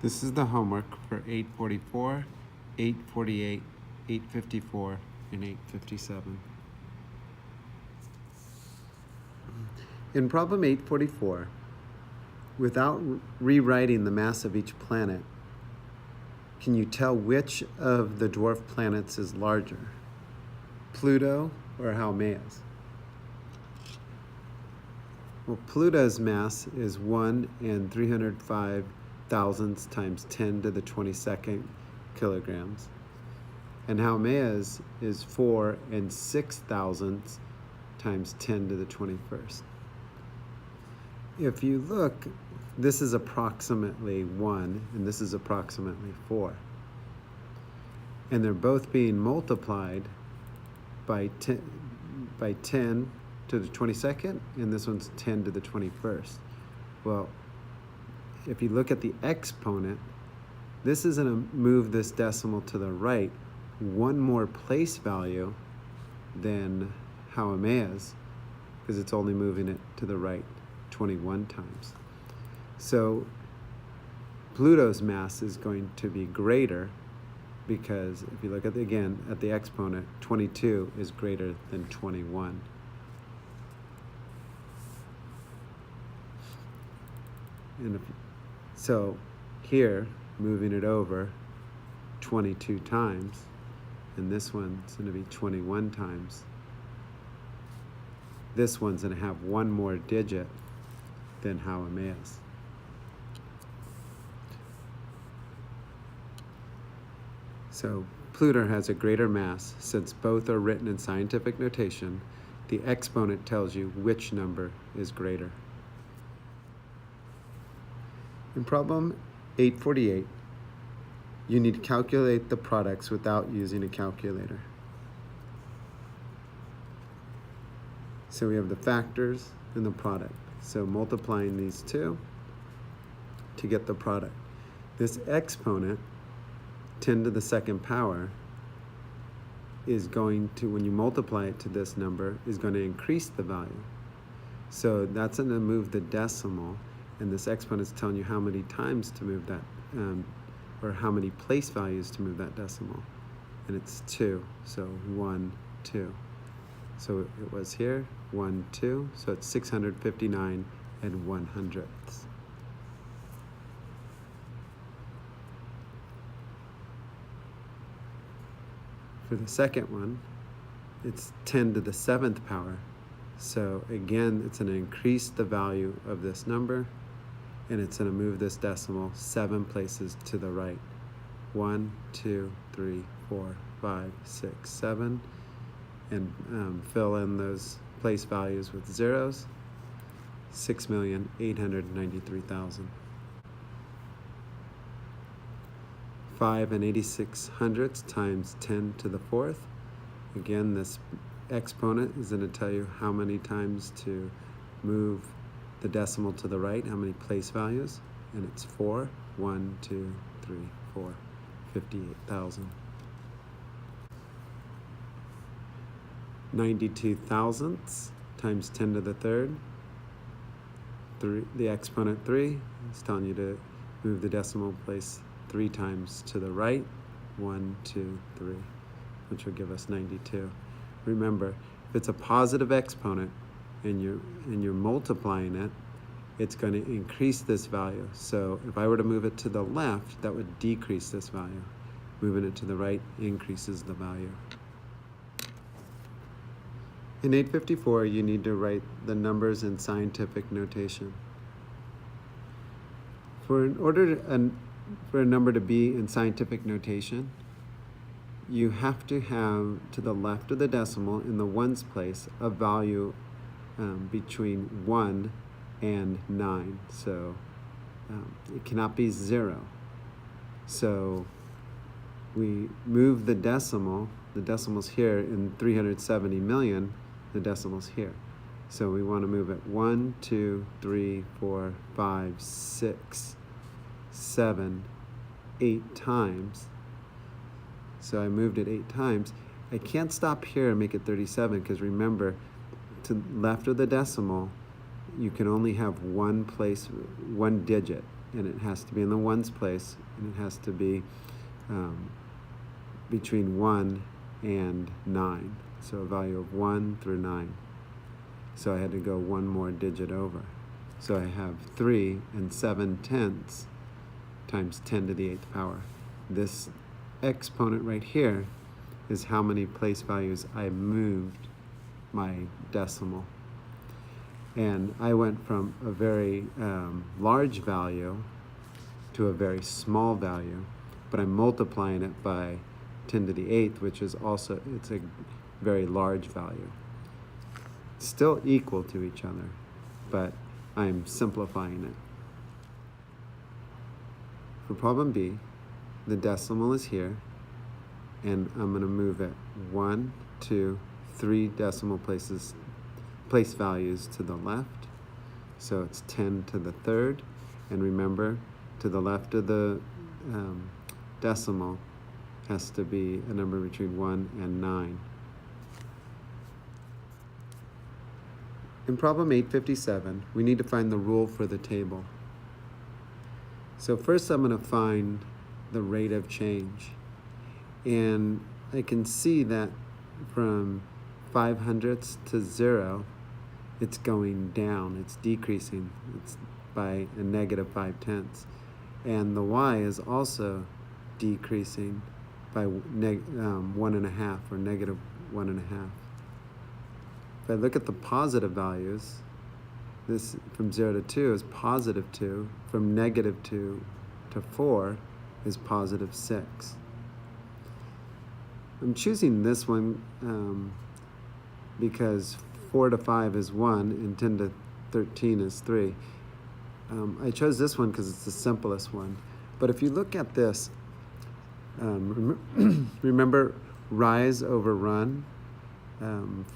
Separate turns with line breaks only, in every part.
This is the homework for 844, 848, 854, and 857. In problem 844, without rewriting the mass of each planet, can you tell which of the dwarf planets is larger, Pluto or Haumea? Well, Pluto's mass is 1 and 305 thousandths times 10 to the 22nd kilograms. And Haumea's is 4 and 6 thousandths times 10 to the 21st. If you look, this is approximately 1 and this is approximately 4. And they're both being multiplied by 10 to the 22nd, and this one's 10 to the 21st. Well, if you look at the exponent, this is going to move this decimal to the right one more place value than Haumea's, because it's only moving it to the right 21 times. So Pluto's mass is going to be greater because if you look at the exponent, 22 is greater than 21. And so here, moving it over 22 times, and this one's going to be 21 times. This one's going to have one more digit than Haumea's. So Pluto has a greater mass. Since both are written in scientific notation, the exponent tells you which number is greater. In problem 848, you need to calculate the products without using a calculator. So we have the factors and the product. So multiplying these two to get the product. This exponent, 10 to the second power, is going to, when you multiply it to this number, is going to increase the value. So that's going to move the decimal. And this exponent is telling you how many times to move that, or how many place values to move that decimal. And it's 2, so 1, 2. So it was here, 1, 2, so it's 659 and 1/100ths. For the second one, it's 10 to the 7th power. So again, it's going to increase the value of this number, and it's going to move this decimal 7 places to the right. 1, 2, 3, 4, 5, 6, 7, and fill in those place values with zeros. 6,893,000. 5 and 86 hundredths times 10 to the 4th. Again, this exponent is going to tell you how many times to move the decimal to the right, how many place values, and it's 4. 1, 2, 3, 4, 58,000. 92 thousandths times 10 to the 3rd. The exponent 3 is telling you to move the decimal place 3 times to the right. 1, 2, 3, which will give us 92. Remember, if it's a positive exponent and you're multiplying it, it's going to increase this value. So if I were to move it to the left, that would decrease this value. Moving it to the right increases the value. In 854, you need to write the numbers in scientific notation. For a number to be in scientific notation, you have to have to the left of the decimal in the ones place a value between 1 and 9. So it cannot be 0. So we move the decimal's here in 370 million, the decimal's here. So we want to move it 1, 2, 3, 4, 5, 6, 7, 8 times. So I moved it 8 times. I can't stop here and make it 37 because remember, to left of the decimal, you can only have one digit. and it has to be in the ones place, and it has to be between 1 and 9. So a value of 1 through 9. So I had to go one more digit over. So I have 3 and 7/10 times 10 to the 8th power. This exponent right here is how many place values I moved my decimal. And I went from a very large value to a very small value, but I'm multiplying it by 10 to the 8th, which is also, it's a very large value. Still equal to each other, but I'm simplifying it. For problem B, the decimal is here, and I'm going to move it 1, 2, 3 decimal place values to the left. So it's 10 to the 3rd, and remember, to the left of the decimal has to be a number between 1 and 9. In problem 857, we need to find the rule for the table. So first I'm going to find the rate of change. And I can see that from 5/100ths to 0, it's going down, it's decreasing. It's by a negative 5/10. And the y is also decreasing by 1.5 or negative 1.5. If I look at the positive values, this from 0 to 2 is positive 2. From negative 2 to 4 is positive 6. I'm choosing this one because 4 to 5 is 1 and 10 to 13 is 3. I chose this one because it's the simplest one. But if you look at this, remember rise over run?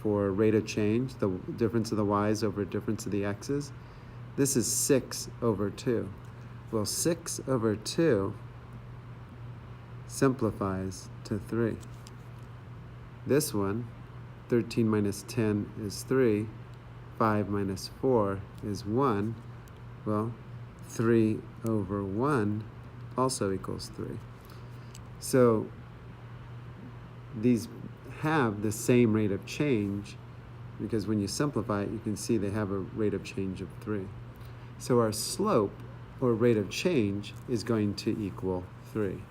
For rate of change, the difference of the y's over difference of the x's. This is 6 over 2. Well, 6 over 2 simplifies to 3. This one, 13 minus 10 is 3. 5 minus 4 is 1. Well, 3 over 1 also equals 3. So these have the same rate of change, because when you simplify it, you can see they have a rate of change of 3. So our slope, or rate of change, is going to equal 3.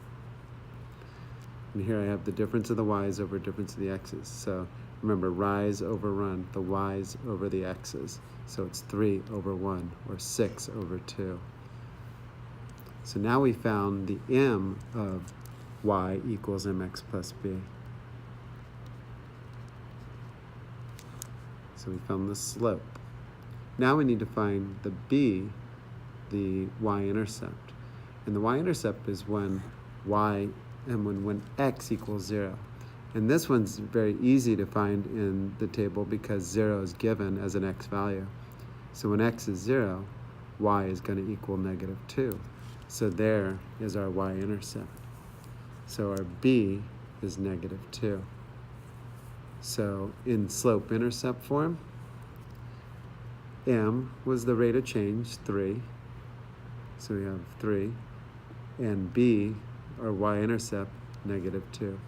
And here I have the difference of the y's over difference of the x's. So remember, rise over run, the y's over the x's. So it's 3 over 1, or 6 over 2. So now we found the m of y equals mx plus b. So we found the slope. Now we need to find the b, the y-intercept. And the y-intercept is when y and when x equals 0. And this one's very easy to find in the table because 0 is given as an x value. So when x is 0, y is going to equal negative 2. So there is our y-intercept. So our b is negative 2. So in slope-intercept form, m was the rate of change, 3. So we have 3. And b, our y-intercept, negative 2.